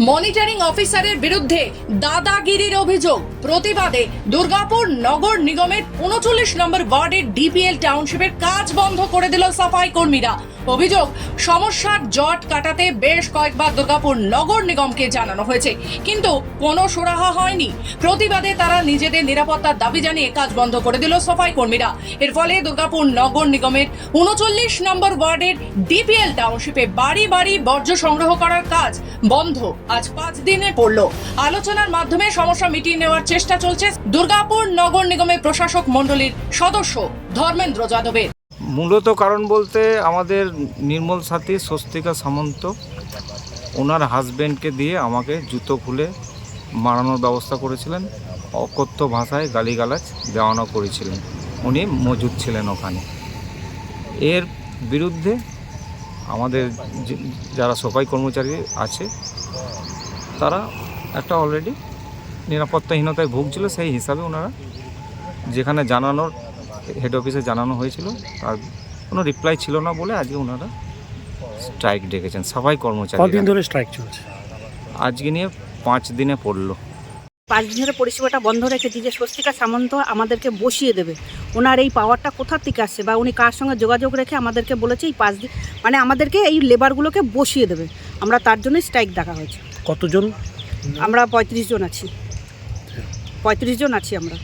Monitoring অফিসারের বিরুদ্ধে দাদাগিরির অভিযোগ। প্রতিবাদে দুর্গাপুর নগর নিগমের ৩৯ নম্বর ওয়ার্ডের ডিপিএল টাউনশিপের কাজ বন্ধ করে দিল সাফাই কর্মীরা। অভিযোগ, সমস্যার জট কাটাতে বেশ কয়েকবার দুর্গাপুর নগর নিগমকে জানানো হয়েছে, কিন্তু কোনো সুরাহা হয়নি। প্রতিবাদে তারা নিজেদের নিরাপত্তার দাবি জানিয়ে কাজ বন্ধ করে দিল সাফাই কর্মীরা। এর ফলে দুর্গাপুর নগর নিগমের ৩৯ নম্বর ওয়ার্ডের ডিপিএল টাউনশিপে বাড়ি বাড়ি বর্জ্য সংগ্রহ করার কাজ বন্ধ আজ ৫ দিনে পড়ল। আলোচনার মাধ্যমে সমস্যা মিটিয়ে নেওয়ার চেষ্টা চলছে দুর্গাপুর নগর নিগমের প্রশাসক মণ্ডলীর সদস্য ধর্মেন্দ্র যাদবের। মূলত কারণ বলতে আমাদের নির্মল সাথী স্বস্তিকা সামন্ত ওনার হাজব্যান্ডকে দিয়ে আমাকে জুতো খুলে মারানোর ব্যবস্থা করেছিলেন, অকথ্য ভাষায় গালিগালাজ দেওয়ানো করেছিলেন। উনি মজুদ ছিলেন ওখানে। এর বিরুদ্ধে আমাদের যারা সাফাই কর্মচারী আছে তারা একটা অলরেডি নিরাপত্তাহীনতায় ভুগছিল, সেই হিসাবে ওনারা যেখানে জানানোর হেড অফিসে জানানো হয়েছিল তার কোনো রিপ্লাই ছিল না বলে আজকে ওনারা স্ট্রাইক ডেকেছেন সাফাই কর্মচারী। কতদিন ধরে স্ট্রাইক চলছে? আজকে নিয়ে 5 দিনে পড়লো। 5 দিন ধরে পরিষেবাটা বন্ধ রেখেছি যে স্বস্তিকা সামন্ত আমাদেরকে বসিয়ে দেবে। ওনার এই পাওয়ারটা কোথা থেকে আসছে বা উনি কার সঙ্গে যোগাযোগ রেখে আমাদেরকে বলেছে এই 5 দিন মানে আমাদেরকে এই লেবারগুলোকে বসিয়ে দেবে। আমরা তার জন্যই স্ট্রাইক ডাকা হয়েছে। কতজন? আমরা 35 জন আছি। 35 জন আছি আমরা।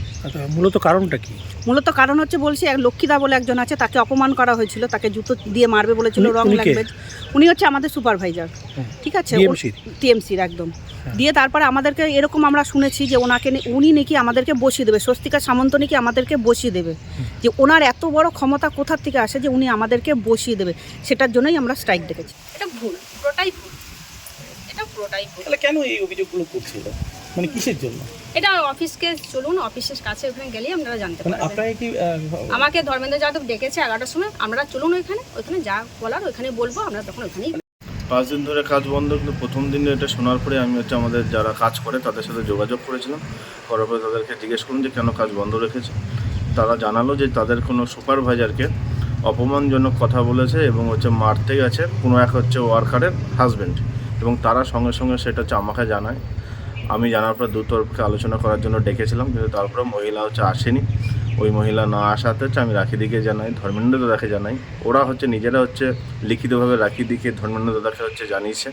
মূলত কারণটা কি? মূলত কারণ হচ্ছে বলছি এক লক্ষ্মীদা বলে একজন আছে, তাকে অপমান করা হয়েছিল, তাকে জুতো দিয়ে মারবে বলেছিল, রং ল্যাঙ্গুয়েজ। উনি হচ্ছে আমাদের সুপারভাইজার, ঠিক আছে, টিএমসির একদম। দিয়ে তারপরে আমাদেরকে এরকম আমরা শুনেছি যে উনি নাকি আমাদেরকে বসিয়ে দেবে, স্বস্তিকা সামন্ত নাকি আমাদেরকে বসিয়ে দেবে। যে ওনার এত বড় ক্ষমতা কোথার থেকে আসে যে উনি আমাদেরকে বসিয়ে দেবে, সেটার জন্যই আমরা স্ট্রাইক ডেকেছি। এটা ভুল, পুরোটাই ভুল, এটা পুরোটাই ভুল। তাহলে কেন এই অভিযোগগুলো করছিল, মানে কিসের জন্য? এটা অফিসকে চলুন, অফিসের কাছে ওখানে গেলেই আপনারা জানতে পারবেন। আপনারা কি আমাকে ধর্মেন্দ্র যাদব ডেকেছে 11টার সময়, আমরা চলুন ওইখানে যা বলার ওইখানে বলবো, আমরা তখন ওইখানেই। 5 দিন ধরে কাজ বন্ধ, কিন্তু প্রথম দিনে এটা শোনার পরে আমি আমাদের যারা কাজ করে তাদের সাথে যোগাযোগ করেছিলাম। করার পরে তাদেরকে জিজ্ঞেস করুন যে কেন কাজ বন্ধ রেখেছে। তারা জানালো যে তাদের কোনো সুপারভাইজারকে অপমানজনক কথা বলেছে এবং মারতে গেছে কোনো এক ওয়ার্কারের হাজব্যান্ড, এবং তারা সঙ্গে সঙ্গে সেটা আমাকে জানায়। আমি জানার পর দুতরফকে আলোচনা করার জন্য ডেকেছিলাম, কিন্তু তারপরে মহিলা আসেনি। ওই মহিলা না আসাতে আমি রাখিদিকে জানাই, ধর্মেন্দ্র দাদাকে জানাই। ওরা নিজেরা লিখিতভাবে রাখিদিকে ধর্মেন্দ্র দাদাকে জানিয়েছে।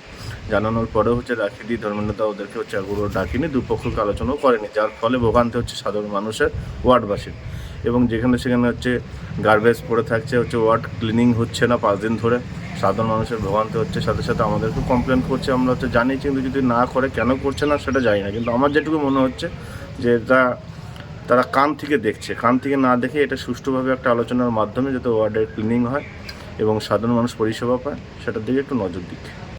জানানোর পরেও রাখিদি ধর্মেন্দ্র দাদা ওদেরকে এগুলো ডাকিনি, দুপক্ষকে আলোচনাও করেনি, যার ফলে ভোগান্তি সাধারণ মানুষের, ওয়ার্ডবাসীর। এবং যেখানে সেখানে গার্বেজ পড়ে থাকছে, ওয়ার্ড ক্লিনিং হচ্ছে না 5 দিন ধরে, সাধারণ মানুষের ভোগান্তি হচ্ছে। সাথে সাথে আমাদেরকে কমপ্লেন করছে, আমরা জানিয়েছি, কিন্তু যদি না করে কেন করছে না সেটা জানি না। কিন্তু আমার যেটুকু মনে হচ্ছে যে এটা তারা কান থেকে দেখছে, কান থেকে না দেখে এটা সুষ্ঠুভাবে একটা আলোচনার মাধ্যমে যাতে ওয়ার্ডের ক্লিনিং হয় এবং সাধারণ মানুষ পরিষেবা পায়, সেটার দিকে একটু নজর দিক।